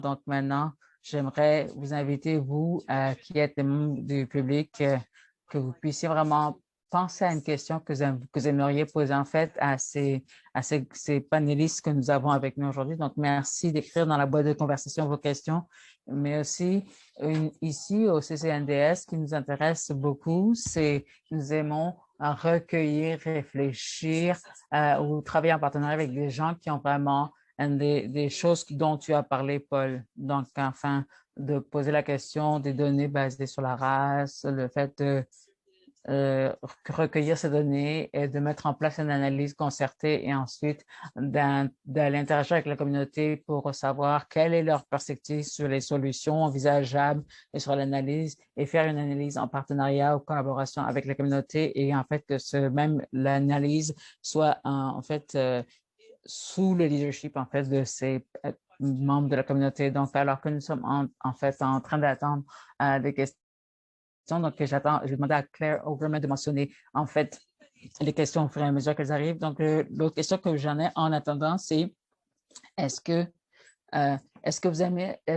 Donc maintenant, j'aimerais vous inviter, vous, qui êtes des membres du public, que vous puissiez vraiment penser à une question que vous aimeriez poser en fait à ces panélistes que nous avons avec nous aujourd'hui. Donc, merci d'écrire dans la boîte de conversation vos questions, mais aussi ici au CCNDS, ce qui nous intéresse beaucoup, c'est nous aimons recueillir, réfléchir ou travailler en partenariat avec des gens qui ont vraiment des choses dont tu as parlé, Paul. Donc, enfin, de poser la question des données basées sur la race, le fait de recueillir ces données et de mettre en place une analyse concertée et ensuite d'aller interagir avec la communauté pour savoir quelle est leur perspective sur les solutions envisageables et sur l'analyse et faire une analyse en partenariat ou collaboration avec la communauté et en fait que même l'analyse soit en fait sous le leadership en fait de ces membres de la communauté. Donc, alors que nous sommes en fait en train d'attendre des questions, donc je vais demander à Claire Overman de mentionner en fait les questions au fur et à mesure qu'elles arrivent. Donc, l'autre question que j'en ai en attendant, c'est est-ce que est-ce que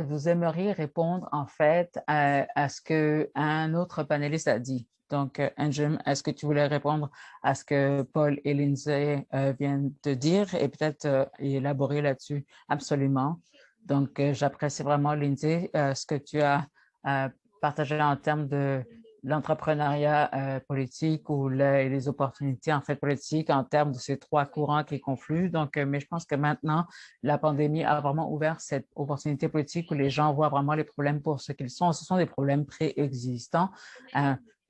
vous aimeriez répondre en fait à ce qu'un autre panéliste a dit? Donc, Anjum, est-ce que tu voulais répondre à ce que Paul et Lindsay viennent de dire et peut-être élaborer là-dessus? Absolument. Donc, j'apprécie vraiment, Lindsay, ce que tu as euh, partagé en termes de l'entrepreneuriat politique ou les opportunités en fait politiques en termes de ces trois courants qui confluent. Donc, mais je pense que maintenant, la pandémie a vraiment ouvert cette opportunité politique où les gens voient vraiment les problèmes pour ce qu'ils sont. Ce sont des problèmes préexistants.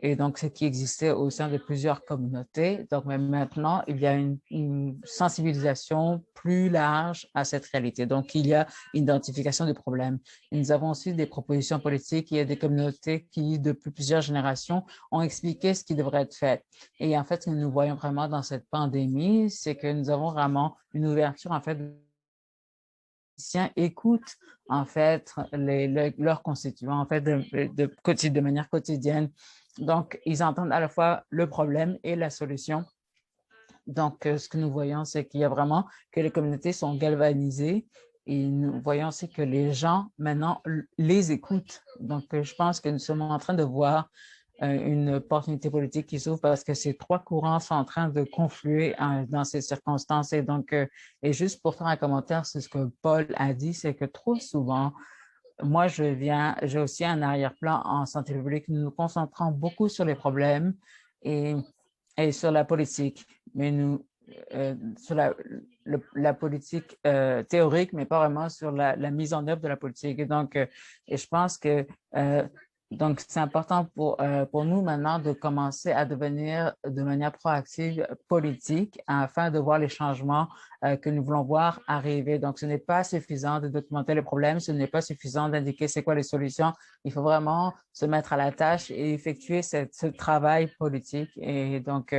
Et donc, ce qui existait au sein de plusieurs communautés. Donc, mais maintenant, il y a une sensibilisation plus large à cette réalité. Donc, il y a une identification des problèmes. Et nous avons aussi des propositions politiques. Il y a des communautés qui, depuis plusieurs générations, ont expliqué ce qui devrait être fait. Et en fait, ce que nous voyons vraiment dans cette pandémie, c'est que nous avons vraiment une ouverture, en fait, écoutent en fait leurs constituants en fait de manière quotidienne. Donc, ils entendent à la fois le problème et la solution. Donc, ce que nous voyons, c'est qu'il y a vraiment que les communautés sont galvanisées et nous voyons aussi que les gens maintenant les écoutent. Donc, je pense que nous sommes en train de voir une opportunité politique qui s'ouvre parce que ces trois courants sont en train de confluer dans ces circonstances. Et donc, et juste pour faire un commentaire sur ce que Paul a dit, c'est que trop souvent, moi, j'ai aussi un arrière-plan en santé publique. Nous nous concentrons beaucoup sur les problèmes et, et sur la politique, mais sur la politique théorique, mais pas vraiment sur la mise en œuvre de la politique. Et donc, et je pense que donc, c'est important pour nous maintenant de commencer à devenir de manière proactive politique afin de voir les changements que nous voulons voir arriver. Donc, ce n'est pas suffisant de documenter les problèmes, ce n'est pas suffisant d'indiquer c'est quoi les solutions. Il faut vraiment se mettre à la tâche et effectuer ce travail politique. Et donc,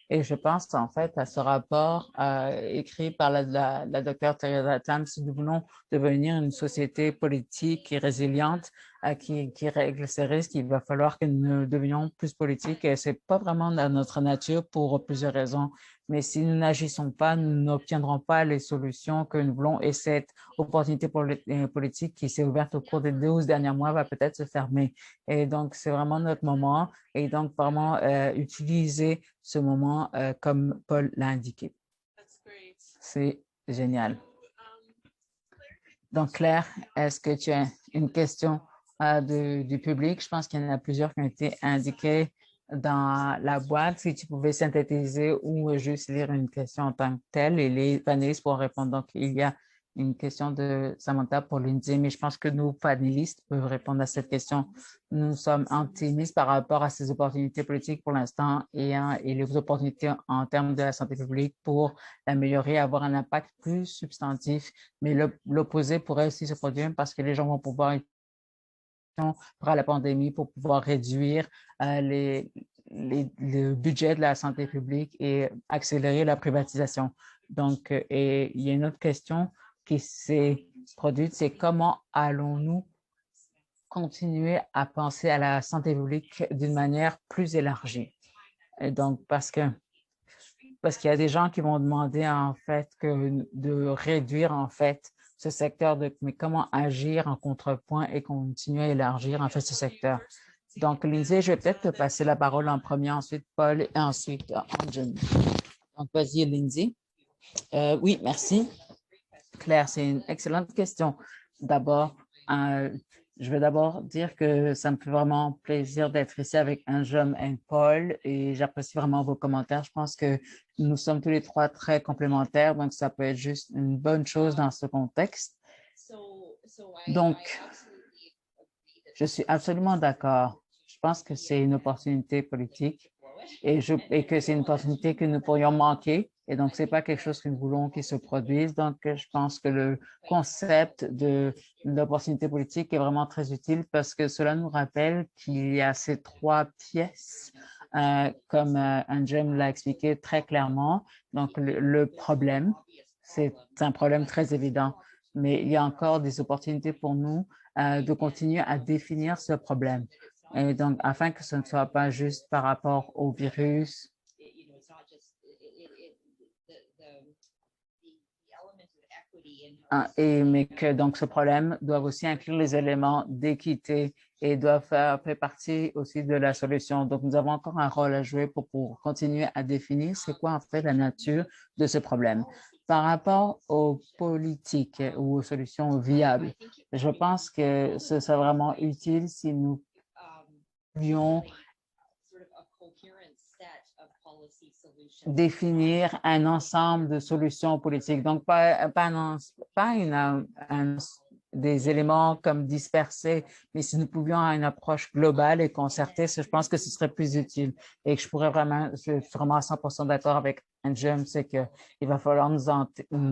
et je pense en fait à ce rapport écrit par la docteure Teresa Tam, si nous voulons devenir une société politique et résiliente, qui règle ces risques, il va falloir que nous devenions plus politiques et ce n'est pas vraiment dans notre nature pour plusieurs raisons. Mais si nous n'agissons pas, nous n'obtiendrons pas les solutions que nous voulons et cette opportunité politique qui s'est ouverte au cours des 12 derniers mois va peut-être se fermer. Et donc, c'est vraiment notre moment et donc vraiment utiliser ce moment comme Paul l'a indiqué. C'est génial. Donc, Claire, est-ce que tu as une question du public? Je pense qu'il y en a plusieurs qui ont été indiquées dans la boîte. Si tu pouvais synthétiser ou juste lire une question en tant que telle et les panélistes pourront répondre. Donc, il y a une question de Samantha pour Lindsay, mais je pense que nos panélistes peuvent répondre à cette question. Nous sommes optimistes par rapport à ces opportunités politiques pour l'instant et les opportunités en termes de la santé publique pour l'améliorer, avoir un impact plus substantif, mais l'opposé pourrait aussi se produire parce que les gens vont pouvoir par la pandémie pour pouvoir réduire le budget de la santé publique et accélérer la privatisation. Donc, et il y a une autre question qui s'est produite, c'est comment allons-nous continuer à penser à la santé publique d'une manière plus élargie? Et donc, parce qu'il y a des gens qui vont demander en fait de réduire en fait ce secteur, mais comment agir en contrepoint et continuer à élargir en fait ce secteur. Donc, Lindsay, je vais peut-être te passer la parole en premier, ensuite Paul et ensuite Anjan. Donc, vas-y, Lindsay. Oui, merci. Claire, c'est une excellente question. D'abord, je vais d'abord dire que ça me fait vraiment plaisir d'être ici avec Anjan et Paul et j'apprécie vraiment vos commentaires. Je pense que nous sommes tous les trois très complémentaires, donc ça peut être juste une bonne chose dans ce contexte. Donc, je suis absolument d'accord. Je pense que c'est une opportunité politique et que c'est une opportunité que nous pourrions manquer. Et donc, ce n'est pas quelque chose que nous voulons qu'il se produise. Donc, je pense que le concept de l'opportunité politique est vraiment très utile parce que cela nous rappelle qu'il y a ces trois pièces, comme Anjem l'a expliqué très clairement. Donc, le problème, c'est un problème très évident, mais il y a encore des opportunités pour nous de continuer à définir ce problème. Et donc, afin que ce ne soit pas juste par rapport au virus, mais que donc ce problème doit aussi inclure les éléments d'équité et doit faire partie aussi de la solution. Donc, nous avons encore un rôle à jouer pour continuer à définir c'est quoi en fait la nature de ce problème. Par rapport aux politiques ou aux solutions viables, je pense que ce serait vraiment utile si nous pouvions définir un ensemble de solutions politiques. Donc, des éléments comme dispersés, mais si nous pouvions avoir une approche globale et concertée, je pense que ce serait plus utile et que je suis vraiment à 100% d'accord avec Anjem, c'est qu'il va falloir nous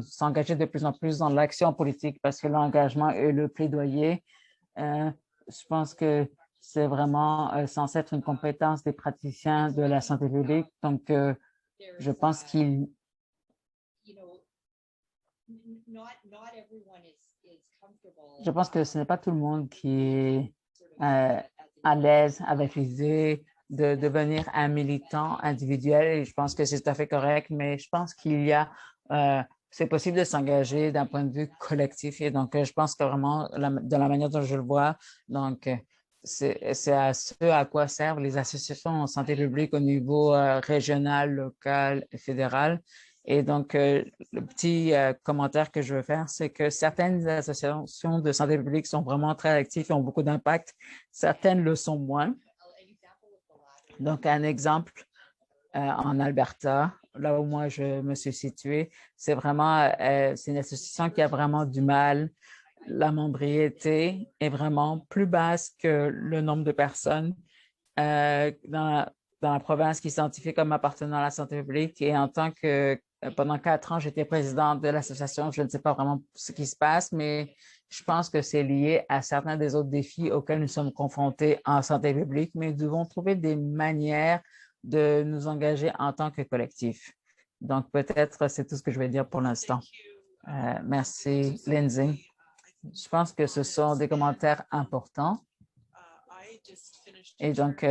s'engager de plus en plus dans l'action politique parce que l'engagement et le plaidoyer, je pense que c'est vraiment censé être une compétence des praticiens de la santé publique. Donc, je pense que ce n'est pas tout le monde qui est à l'aise avec l'idée de devenir un militant individuel et je pense que c'est tout à fait correct, mais je pense c'est possible de s'engager d'un point de vue collectif et donc je pense que vraiment de la manière dont je le vois, donc c'est à ce à quoi servent les associations en santé publique au niveau régional, local et fédéral. Et donc, le petit commentaire que je veux faire, c'est que certaines associations de santé publique sont vraiment très actives et ont beaucoup d'impact. Certaines le sont moins. Donc, un exemple en Alberta, là où moi je me suis située, c'est une association qui a vraiment du mal. La membriété est vraiment plus basse que le nombre de personnes dans la province qui s'identifie comme appartenant à la santé publique. Et en tant que, pendant 4 ans, j'étais présidente de l'association. Je ne sais pas vraiment ce qui se passe, mais je pense que c'est lié à certains des autres défis auxquels nous sommes confrontés en santé publique, mais nous devons trouver des manières de nous engager en tant que collectif. Donc, peut-être c'est tout ce que je vais dire pour l'instant. Merci, Lindsay. Je pense que ce sont des commentaires importants. Et donc,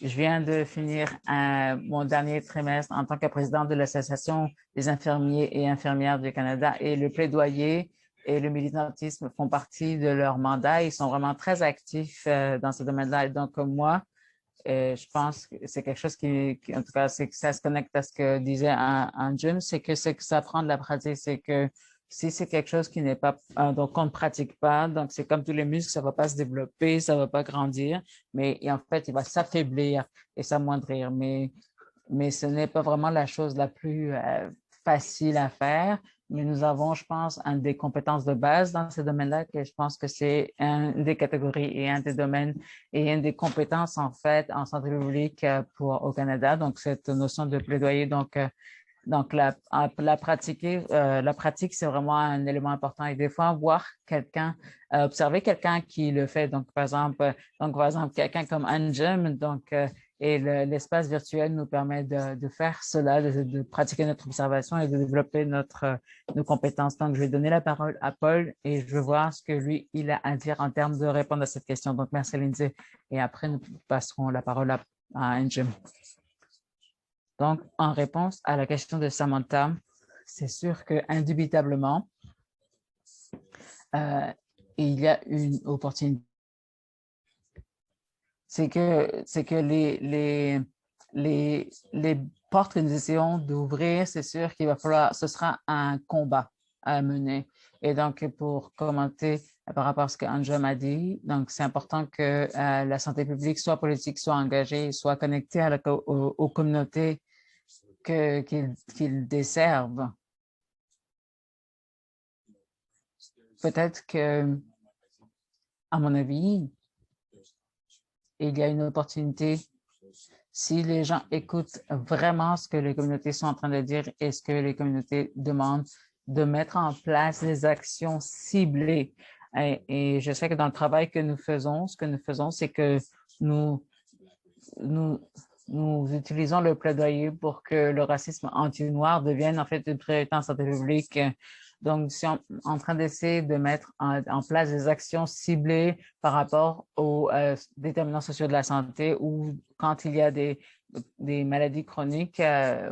je viens de finir mon dernier trimestre en tant que présidente de l'Association des infirmiers et infirmières du Canada et le plaidoyer et le militantisme font partie de leur mandat. Ils sont vraiment très actifs dans ce domaine-là. Et donc, moi, je pense que c'est quelque chose en tout cas, c'est que ça se connecte à ce que disait Anjem, c'est que ça prend de la pratique, c'est que si c'est quelque chose qui n'est pas, donc qu'on ne pratique pas, donc c'est comme tous les muscles, ça ne va pas se développer, ça ne va pas grandir, mais en fait, il va s'affaiblir et s'amoindrir. Mais ce n'est pas vraiment la chose la plus facile à faire. Mais nous avons, je pense, une des compétences de base dans ce domaine-là, que je pense que c'est une des catégories et un des domaines et une des compétences, en fait, en santé publique au Canada. Donc, cette notion de plaidoyer, donc, la pratique, c'est vraiment un élément important. Et des fois, voir quelqu'un, observer quelqu'un qui le fait. Donc, par exemple, quelqu'un comme Anjem, et l'espace virtuel nous permet de faire cela, de pratiquer notre observation et de développer nos compétences. Donc, je vais donner la parole à Paul et je veux voir ce que lui, il a à dire en termes de répondre à cette question. Donc, merci Lindsay. Et après, nous passerons la parole à Anjem. Donc, en réponse à la question de Samantha, c'est sûr que indubitablement, il y a une opportunité. C'est que les portes que nous essayons d'ouvrir, c'est sûr qu'il va falloir, ce sera un combat à mener. Et donc, pour commenter par rapport à ce qu'Anjum a dit, donc c'est important que la santé publique soit politique, soit engagée, soit connectée aux communautés qu'ils desservent. Peut-être que, à mon avis, il y a une opportunité si les gens écoutent vraiment ce que les communautés sont en train de dire et ce que les communautés demandent, de mettre en place des actions ciblées. Et je sais que dans le travail que nous faisons, ce que nous faisons, c'est que nous, nous, nous utilisons le plaidoyer pour que le racisme anti-noir devienne en fait une priorité en santé publique. Donc, nous sommes en train d'essayer de mettre en place des actions ciblées par rapport aux déterminants sociaux de la santé ou quand il y a des maladies chroniques,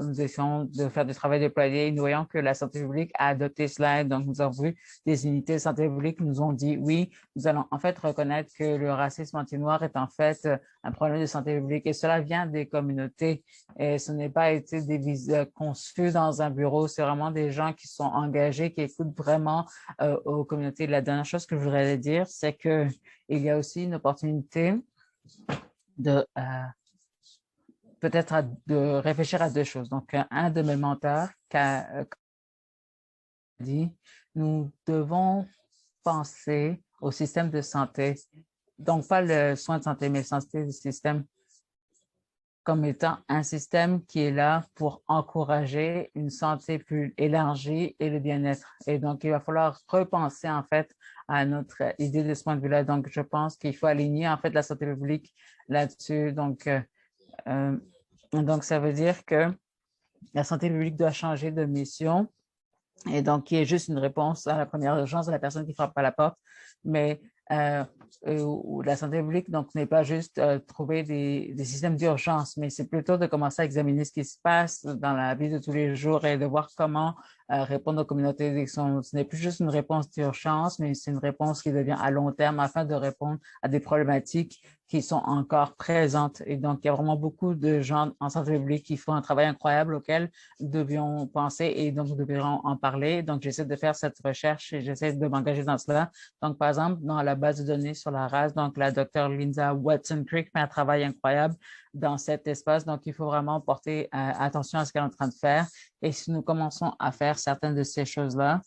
nous essayons de faire du travail de plaidoyer. Nous voyons que la santé publique a adopté cela. Donc, nous avons vu des unités de santé publique qui nous ont dit oui, nous allons en fait reconnaître que le racisme anti-noir est en fait un problème de santé publique et cela vient des communautés et ce n'est pas été conçu dans un bureau, c'est vraiment des gens qui sont engagés, qui écoutent vraiment aux communautés. La dernière chose que je voudrais dire, c'est qu'il y a aussi une opportunité de peut-être de réfléchir à deux choses. Donc, un de mes mentors a dit, nous devons penser au système de santé, donc pas le soin de santé, mais le santé du système comme étant un système qui est là pour encourager une santé plus élargie et le bien-être. Et donc, il va falloir repenser en fait à notre idée de ce point de vue-là. Donc, je pense qu'il faut aligner en fait la santé publique là-dessus. Donc, ça veut dire que la santé publique doit changer de mission et donc, qui est juste une réponse à la première urgence de la personne qui frappe à la porte, mais la santé publique donc n'est pas juste trouver des systèmes d'urgence, mais c'est plutôt de commencer à examiner ce qui se passe dans la vie de tous les jours et de voir comment répondre aux communautés. Ce n'est plus juste une réponse d'urgence, mais c'est une réponse qui devient à long terme afin de répondre à des problématiques qui sont encore présentes. Et donc, il y a vraiment beaucoup de gens en santé publique qui font un travail incroyable auquel nous devions penser et donc nous devions en parler. Donc, j'essaie de faire cette recherche et j'essaie de m'engager dans cela. Donc, par exemple, dans la base de données sur la race, donc la docteure Linda Watson-Crick fait un travail incroyable dans cet espace. Donc, il faut vraiment porter attention à ce qu'elle est en train de faire. Et si nous commençons à faire certaines de ces choses-là,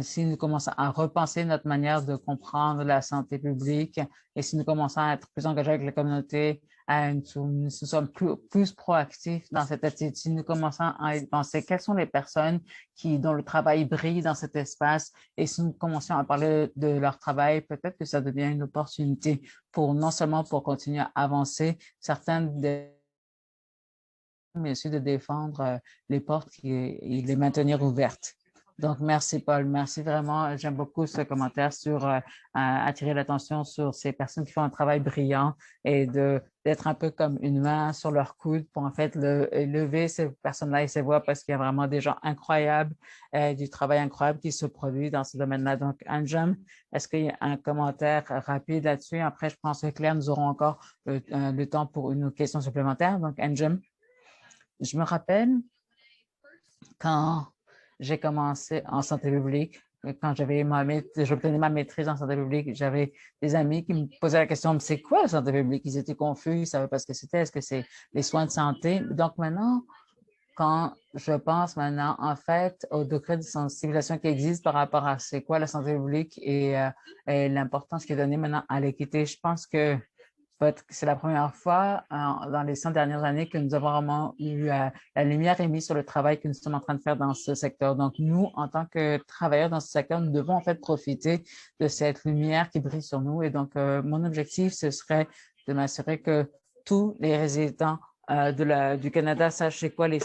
si nous commençons à repenser notre manière de comprendre la santé publique et si nous commençons à être plus engagés avec la communauté, nous sommes plus proactifs dans cette attitude, si nous commençons à penser quelles sont les personnes dont le travail brille dans cet espace et si nous commençons à parler de leur travail, peut-être que ça devient une opportunité pour non seulement pour continuer à avancer, mais aussi de défendre les portes et les maintenir ouvertes. Donc, merci, Paul. Merci vraiment. J'aime beaucoup ce commentaire sur attirer l'attention sur ces personnes qui font un travail brillant et d'être un peu comme une main sur leur coude pour en fait lever ces personnes-là et ces voix parce qu'il y a vraiment des gens incroyables, du travail incroyable qui se produit dans ce domaine-là. Donc, Anjum, est-ce qu'il y a un commentaire rapide là-dessus? Après, je pense que Claire, nous aurons encore le temps pour une question supplémentaire. Donc, Anjum. Je me rappelle quand j'ai commencé en santé publique, quand j'obtenais ma maîtrise en santé publique, j'avais des amis qui me posaient la question, mais c'est quoi la santé publique? Ils étaient confus, ils ne savaient pas ce que c'était, est-ce que c'est les soins de santé? Donc maintenant, quand je pense maintenant, en fait, au degré de sensibilisation qui existe par rapport à c'est quoi la santé publique et l'importance qui est donnée maintenant à l'équité, je pense que c'est la première fois dans les 100 dernières années que nous avons vraiment eu la lumière émise sur le travail que nous sommes en train de faire dans ce secteur. Donc, nous, en tant que travailleurs dans ce secteur, nous devons en fait profiter de cette lumière qui brille sur nous. Et donc, mon objectif, ce serait de m'assurer que tous les résidents du Canada sachent c'est quoi les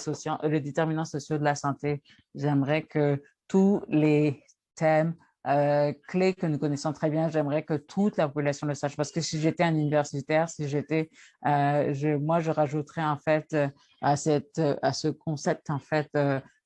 déterminants sociaux de la santé. J'aimerais que tous les thèmes clés que nous connaissons très bien, j'aimerais que toute la population le sache. Parce que si j'étais un universitaire, moi, je rajouterais en fait à ce concept en fait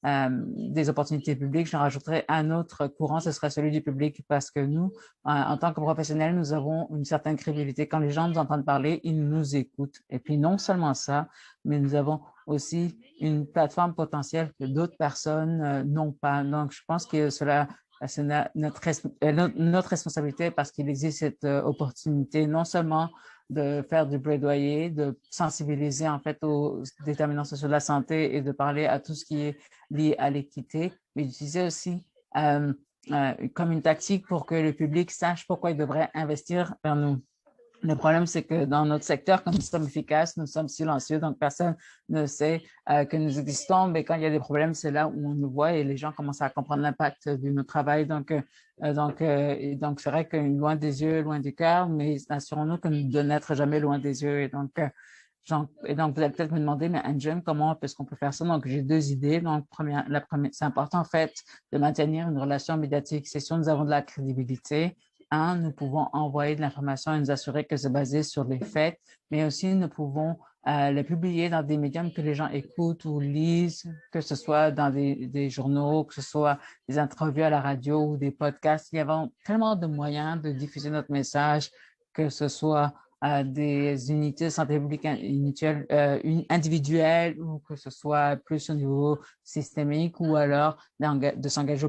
des opportunités publiques, j'en rajouterais un autre courant, ce serait celui du public, parce que nous, en tant que professionnels, nous avons une certaine crédibilité. Quand les gens nous entendent parler, ils nous écoutent. Et puis non seulement ça, mais nous avons aussi une plateforme potentielle que d'autres personnes n'ont pas. Donc, je pense que cela, c'est notre responsabilité parce qu'il existe cette opportunité non seulement de faire du plaidoyer, de sensibiliser en fait aux déterminants sociaux de la santé et de parler à tout ce qui est lié à l'équité, mais d'utiliser aussi comme une tactique pour que le public sache pourquoi il devrait investir vers nous. Le problème, c'est que dans notre secteur, comme nous sommes efficaces, nous sommes silencieux, donc personne ne sait que nous existons, mais quand il y a des problèmes, c'est là où on nous voit et les gens commencent à comprendre l'impact de notre travail. Donc, c'est vrai que loin des yeux, loin du cœur, mais assurons-nous que de n'être jamais loin des yeux. Et donc, vous allez peut-être me demander, mais Anjem, comment est-ce qu'on peut faire ça? Donc, j'ai deux idées. Donc, c'est important, en fait, de maintenir une relation médiatique. C'est sûr, nous avons de la crédibilité. Nous pouvons envoyer de l'information et nous assurer que c'est basé sur les faits, mais aussi nous pouvons le publier dans des médiums que les gens écoutent ou lisent, que ce soit dans des journaux, que ce soit des interviews à la radio ou des podcasts. Il y a tellement de moyens de diffuser notre message, que ce soit des unités de santé publique individuelles ou que ce soit plus au niveau systémique ou alors de s'engager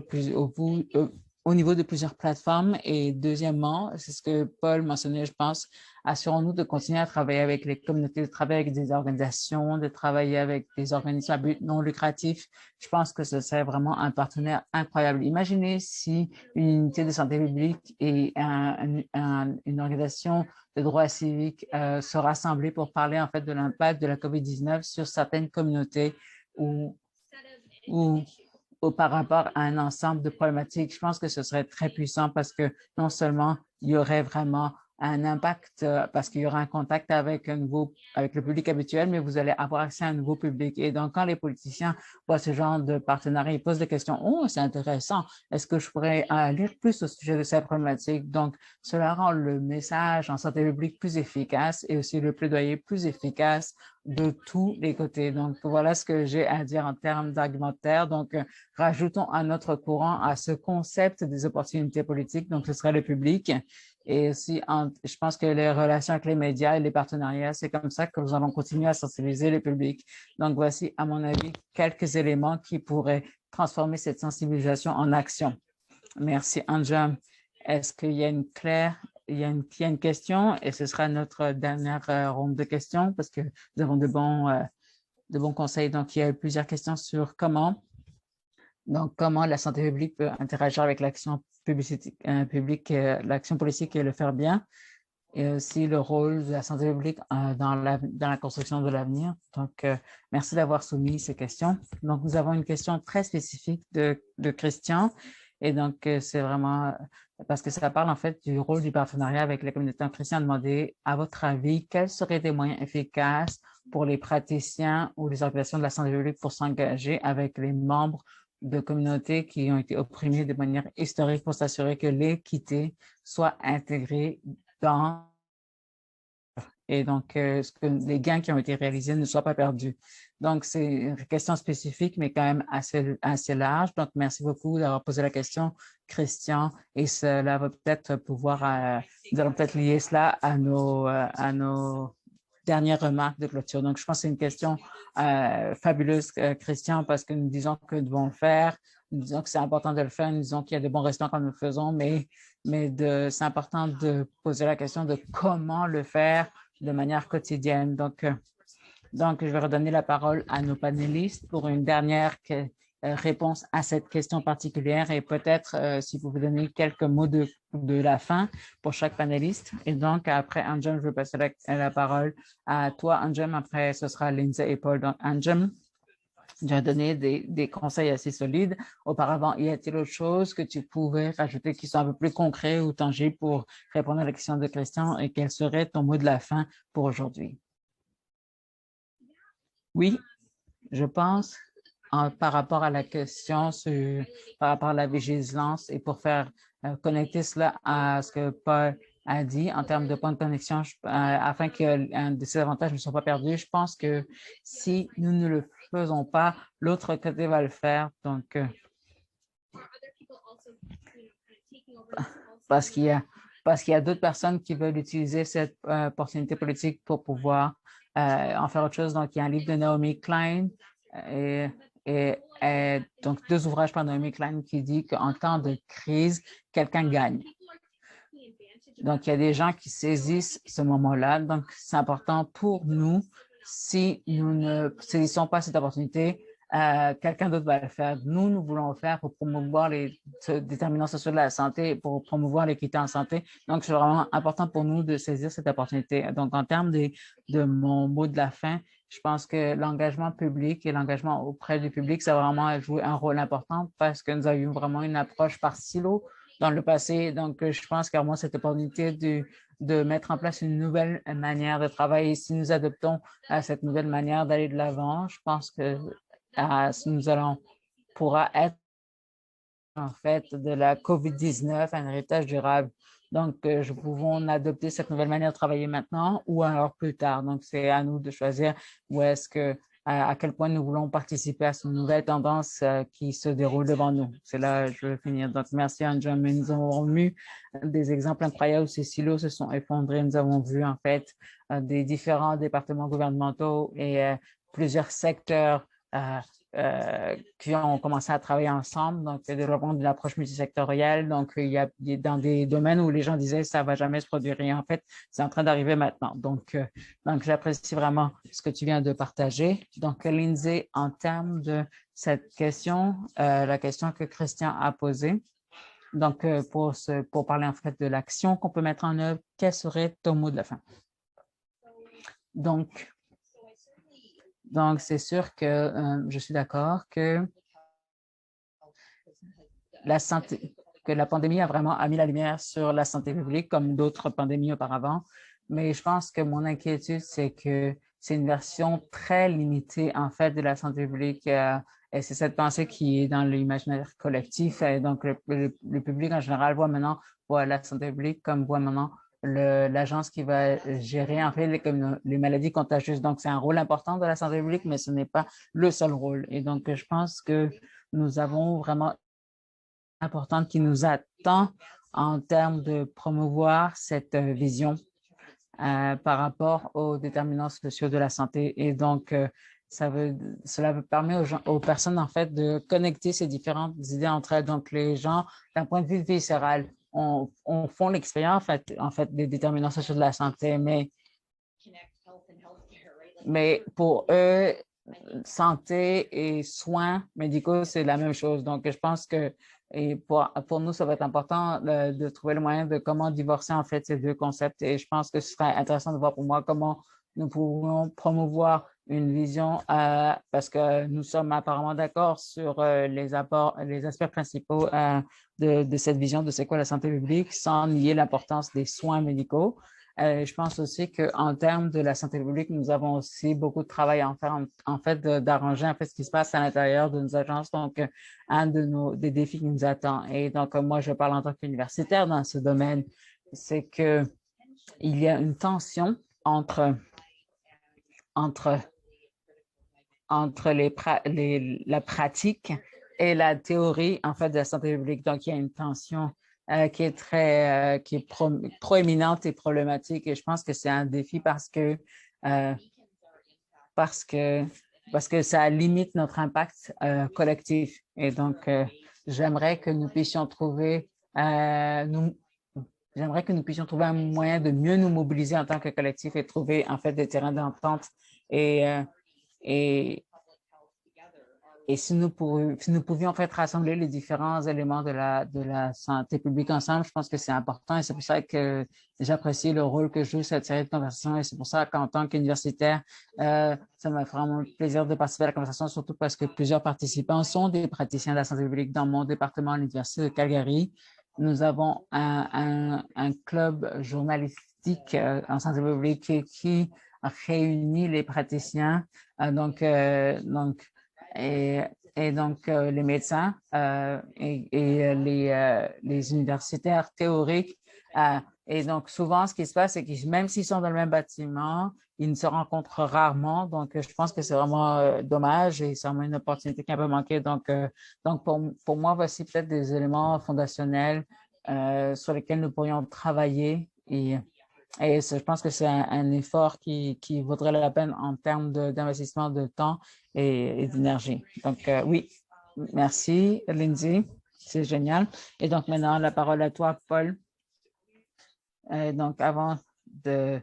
au niveau de plusieurs plateformes. Et deuxièmement, c'est ce que Paul mentionnait, je pense, assurons-nous de continuer à travailler avec les communautés, de travailler avec des organisations, de travailler avec des organismes à but non lucratif. Je pense que ce serait vraiment un partenaire incroyable. Imaginez si une unité de santé publique et une organisation de droits civiques se rassemblaient pour parler en fait de l'impact de la COVID-19 sur certaines communautés ou par rapport à un ensemble de problématiques. Je pense que ce serait très puissant parce que non seulement il y aurait vraiment un impact parce qu'il y aura un contact avec avec le public habituel, mais vous allez avoir accès à un nouveau public. Et donc, quand les politiciens voient ce genre de partenariat, ils posent des questions. Oh, c'est intéressant. Est-ce que je pourrais lire plus au sujet de cette problématique? Donc, cela rend le message en santé publique plus efficace et aussi le plaidoyer plus efficace de tous les côtés. Donc, voilà ce que j'ai à dire en termes d'argumentaire. Donc, rajoutons à notre courant à ce concept des opportunités politiques. Donc, ce serait le public. Et aussi, je pense que les relations avec les médias et les partenariats, c'est comme ça que nous allons continuer à sensibiliser le public. Donc, voici, à mon avis, quelques éléments qui pourraient transformer cette sensibilisation en action. Merci, Anjem. Est-ce qu'il y a il y a une question et ce sera notre dernière ronde de questions parce que nous avons de bons conseils. Donc, il y a plusieurs questions sur comment la santé publique peut interagir avec l'action publique, l'action politique et le faire bien, et aussi le rôle de la santé publique dans la construction de l'avenir. Donc, merci d'avoir soumis ces questions. Donc, nous avons une question très spécifique de Christian. Et donc, c'est vraiment parce que ça parle en fait du rôle du partenariat avec les communautés. Christian a demandé, à votre avis, quels seraient des moyens efficaces pour les praticiens ou les organisations de la santé publique pour s'engager avec les membres de communautés qui ont été opprimées de manière historique pour s'assurer que l'équité soit intégrée et donc que les gains qui ont été réalisés ne soient pas perdus. Donc, c'est une question spécifique, mais quand même assez large. Donc, merci beaucoup d'avoir posé la question, Christian. Et cela va peut-être nous allons peut-être lier cela à nos dernière remarque de clôture. Donc, je pense que c'est une question fabuleuse, Christian, parce que nous disons que nous devons le faire, nous disons que c'est important de le faire, nous disons qu'il y a de bons restaurants quand nous le faisons, mais c'est important de poser la question de comment le faire de manière quotidienne. Donc, je vais redonner la parole à nos panélistes pour une dernière réponse à cette question particulière et peut-être si vous pouvez donner quelques mots de la fin pour chaque panéliste. Et donc, après Anjem, je vais passer la parole à toi, Anjem. Après, ce sera Lindsay et Paul. Donc, Anjem, tu as donné des conseils assez solides. Auparavant, y a-t-il autre chose que tu pouvais rajouter qui sont un peu plus concrets ou tangibles pour répondre à la question de Christian et quel serait ton mot de la fin pour aujourd'hui? Oui, je pense par rapport à la question par rapport à la vigilance et pour faire connecter cela à ce que Paul a dit en termes de points de connexion, afin que de ces avantages ne soient pas perdus. Je pense que si nous ne le faisons pas, l'autre côté va le faire. Donc, parce qu'il y a, parce qu'il y a d'autres personnes qui veulent utiliser cette opportunité politique pour pouvoir en faire autre chose. Donc, il y a un livre de Naomi Klein et donc 2 ouvrages par Naomi Klein qui dit qu'en temps de crise, quelqu'un gagne. Donc, il y a des gens qui saisissent ce moment-là. Donc, c'est important pour nous, si nous ne saisissons pas cette opportunité, quelqu'un d'autre va le faire. Nous voulons le faire pour promouvoir les déterminants sociaux de la santé, pour promouvoir l'équité en santé. Donc, c'est vraiment important pour nous de saisir cette opportunité. Donc, en termes de mon mot de la fin, je pense que l'engagement public et l'engagement auprès du public, ça a vraiment joué un rôle important parce que nous avions vraiment une approche par silo dans le passé. Donc, je pense qu'à moi, cette opportunité de mettre en place une nouvelle manière de travailler, si nous adoptons cette nouvelle manière d'aller de l'avant, je pense que pourra être en fait de la COVID-19 un héritage durable. Donc, je pouvons adopter cette nouvelle manière de travailler maintenant ou alors plus tard. Donc, c'est à nous de choisir où est-ce que, à quel point nous voulons participer à cette nouvelle tendance qui se déroule devant nous. C'est là que je veux finir. Donc, merci, Anne-Jean. Nous avons eu des exemples incroyables où ces silos se sont effondrés. Nous avons vu, en fait, des différents départements gouvernementaux et plusieurs secteurs qui ont commencé à travailler ensemble, donc le développement d'une approche multisectorielle. Donc, il y a dans des domaines où les gens disaient ça ne va jamais se produire. Et en fait, c'est en train d'arriver maintenant. Donc j'apprécie vraiment ce que tu viens de partager. Donc, Lindsay, en termes de cette question, la question que Christian a posée, donc pour parler en fait de l'action qu'on peut mettre en œuvre, quel serait ton mot de la fin? Donc, c'est sûr que je suis d'accord que la pandémie a vraiment mis la lumière sur la santé publique comme d'autres pandémies auparavant. Mais je pense que mon inquiétude, c'est que c'est une version très limitée, en fait, de la santé publique. Et c'est cette pensée qui est dans l'imaginaire collectif. Et donc, le public en général voit la santé publique comme voit maintenant l'agence qui va gérer en fait les maladies contagieuses. Donc, c'est un rôle important de la santé publique, mais ce n'est pas le seul rôle. Et donc, je pense que nous avons vraiment importante qui nous attend en termes de promouvoir cette vision par rapport aux déterminants sociaux de la santé. Et donc, cela permet aux personnes, en fait, de connecter ces différentes idées entre elles. Donc, les gens, d'un point de vue viscéral, font l'expérience, en fait, des déterminants sociaux de la santé, mais pour eux, santé et soins médicaux, c'est la même chose. Donc, je pense que pour nous, ça va être important de trouver le moyen de comment divorcer en fait ces deux concepts. Et je pense que ce serait intéressant de voir pour moi comment nous pouvons promouvoir une vision parce que nous sommes apparemment d'accord sur les aspects principaux de cette vision de c'est quoi la santé publique sans nier l'importance des soins médicaux. Je pense aussi qu'en termes de la santé publique, nous avons aussi beaucoup de travail à en faire, en fait, d'arranger en fait ce qui se passe à l'intérieur de nos agences. Donc, un des défis qui nous attend. Et donc, moi, je parle en tant qu'universitaire dans ce domaine, c'est que il y a une tension entre entre la pratique et la théorie en fait de la santé publique. Donc, il y a une tension qui est proéminente et problématique. Et je pense que c'est un défi euh, parce que, parce que ça limite notre impact collectif. Et donc, j'aimerais que nous puissions trouver j'aimerais que nous puissions trouver un moyen de mieux nous mobiliser en tant que collectif et trouver en fait des terrains d'entente et et, et si nous pouvions en fait rassembler les différents éléments de la santé publique ensemble, je pense que c'est important et c'est pour ça que j'apprécie le rôle que joue cette série de conversations et c'est pour ça qu'en tant qu'universitaire, ça m'a fait vraiment plaisir de participer à la conversation, surtout parce que plusieurs participants sont des praticiens de la santé publique dans mon département à l'Université de Calgary. Nous avons un club journalistique en santé publique qui réunit les praticiens, donc et, et donc, les médecins et les universitaires théoriques Et donc, souvent, ce qui se passe, c'est que même s'ils sont dans le même bâtiment, ils ne se rencontrent rarement. Donc, je pense que c'est vraiment dommage et c'est vraiment une opportunité qui a un peu manqué. Donc pour moi, voici peut-être des éléments fondationnels sur lesquels nous pourrions travailler. Je pense que c'est un effort qui vaudrait la peine en termes d'investissement de temps et d'énergie. Donc, oui, merci, Lindsay. C'est génial. Et donc, maintenant, la parole à toi, Paul. Donc, avant de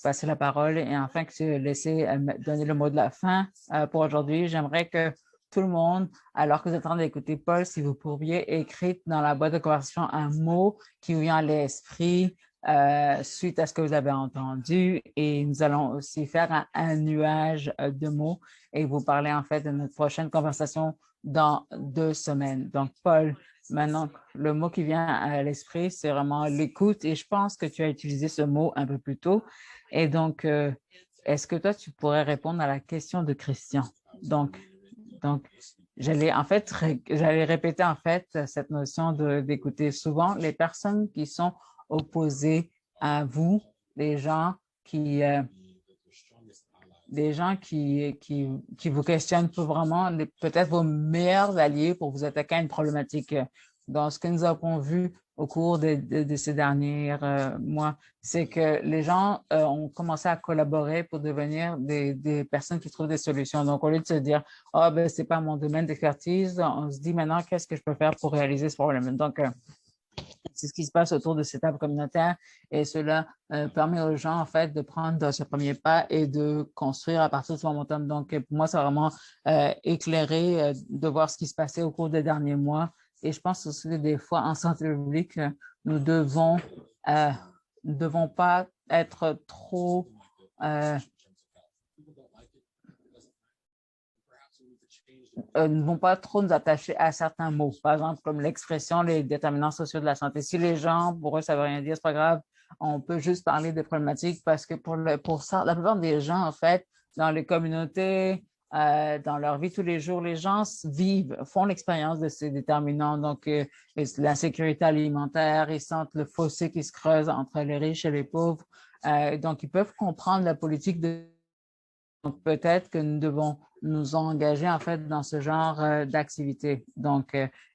passer la parole et enfin que tu laisses me donner le mot de la fin pour aujourd'hui, j'aimerais que tout le monde, alors que vous êtes en train d'écouter Paul, si vous pourriez écrire dans la boîte de conversation un mot qui vous vient à l'esprit suite à ce que vous avez entendu. Et nous allons aussi faire un nuage de mots et vous parler en fait de notre prochaine conversation dans 2 semaines. Donc, Paul, maintenant, le mot qui vient à l'esprit, c'est vraiment l'écoute et je pense que tu as utilisé ce mot un peu plus tôt. Et donc, est-ce que toi, tu pourrais répondre à la question de Christian? Donc, donc j'allais répéter en fait cette notion d'écouter. Souvent, les personnes qui sont opposées à vous, les gens qui, euh, des gens qui vous questionnent pour vraiment peut-être vos meilleurs alliés pour vous attaquer à une problématique. Dans ce que nous avons vu au cours de ces derniers mois, c'est que les gens ont commencé à collaborer pour devenir des personnes qui trouvent des solutions. Donc, au lieu de se dire, ah, ben, c'est pas mon domaine d'expertise, on se dit maintenant, qu'est-ce que je peux faire pour réaliser ce problème? Donc, c'est ce qui se passe autour de cette table communautaire et cela permet aux gens, en fait, de prendre ce premier pas et de construire à partir de ce momentum. Donc, pour moi, c'est vraiment éclairé de voir ce qui se passait au cours des derniers mois. Et je pense aussi que des fois, en santé publique, nous euh, devons pas être trop ne vont pas trop nous attacher à certains mots. Par exemple, comme l'expression, les déterminants sociaux de la santé. Si les gens, pour eux, ça ne veut rien dire, c'est pas grave. On peut juste parler des problématiques parce que pour ça, la plupart des gens, en fait, dans les communautés, dans leur vie tous les jours, les gens vivent, font l'expérience de ces déterminants. Donc, l'insécurité alimentaire, ils sentent le fossé qui se creuse entre les riches et les pauvres. Donc, ils peuvent comprendre la politique de donc, peut-être que nous devons nous engager en fait dans ce genre d'activité.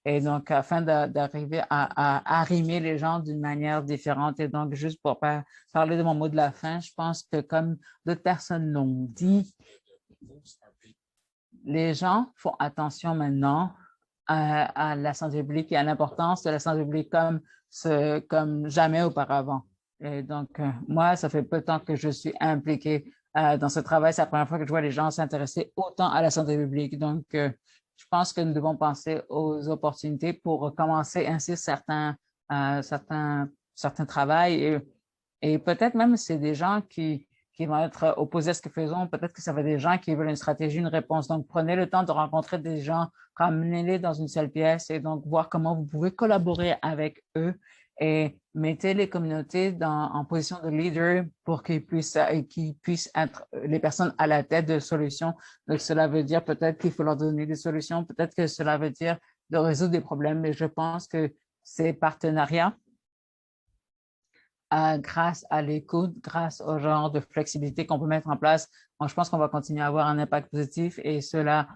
Et donc, afin d'arriver à arrimer les gens d'une manière différente. Et donc, juste pour parler de mon mot de la fin, je pense que comme d'autres personnes l'ont dit, les gens font attention maintenant à la santé publique et à l'importance de la santé publique comme jamais auparavant. Et donc, moi, ça fait peu de temps que je suis impliquée dans ce travail. C'est la première fois que je vois les gens s'intéresser autant à la santé publique. Donc, je pense que nous devons penser aux opportunités pour commencer ainsi certains travails. Et peut-être même c'est des gens qui vont être opposés à ce que faisons. Peut-être que ça va être des gens qui veulent une stratégie, une réponse. Donc, prenez le temps de rencontrer des gens, ramenez-les dans une seule pièce et donc voir comment vous pouvez collaborer avec eux et mettez les communautés en position de leader pour qu'ils puissent être les personnes à la tête de solutions. Donc, cela veut dire peut-être qu'il faut leur donner des solutions, peut-être que cela veut dire de résoudre des problèmes, mais je pense que ces partenariats grâce à l'écoute, grâce au genre de flexibilité qu'on peut mettre en place, moi, je pense qu'on va continuer à avoir un impact positif et cela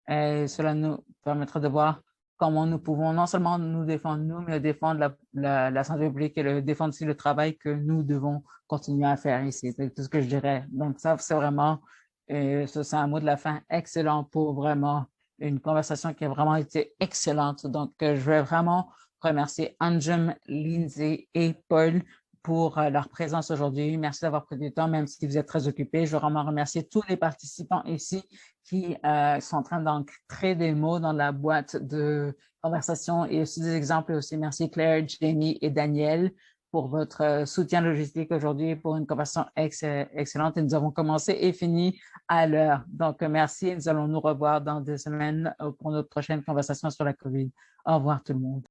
nous permettra de voir comment nous pouvons non seulement nous défendre nous, mais défendre la santé publique et défendre aussi le travail que nous devons continuer à faire ici. C'est tout ce que je dirais. Donc, ça, c'est vraiment, c'est un mot de la fin excellent pour vraiment une conversation qui a vraiment été excellente. Donc, je vais vraiment remercier Anjem, Lindsay et Paul pour leur présence aujourd'hui. Merci d'avoir pris du temps, même si vous êtes très occupés. Je veux vraiment remercier tous les participants ici qui sont en train d'entrer des mots dans la boîte de conversation et aussi des exemples. Et aussi merci Claire, Jamie et Daniel pour votre soutien logistique aujourd'hui pour une conversation excellente. Et nous avons commencé et fini à l'heure. Donc, merci. Nous allons nous revoir dans 2 semaines pour notre prochaine conversation sur la COVID. Au revoir tout le monde.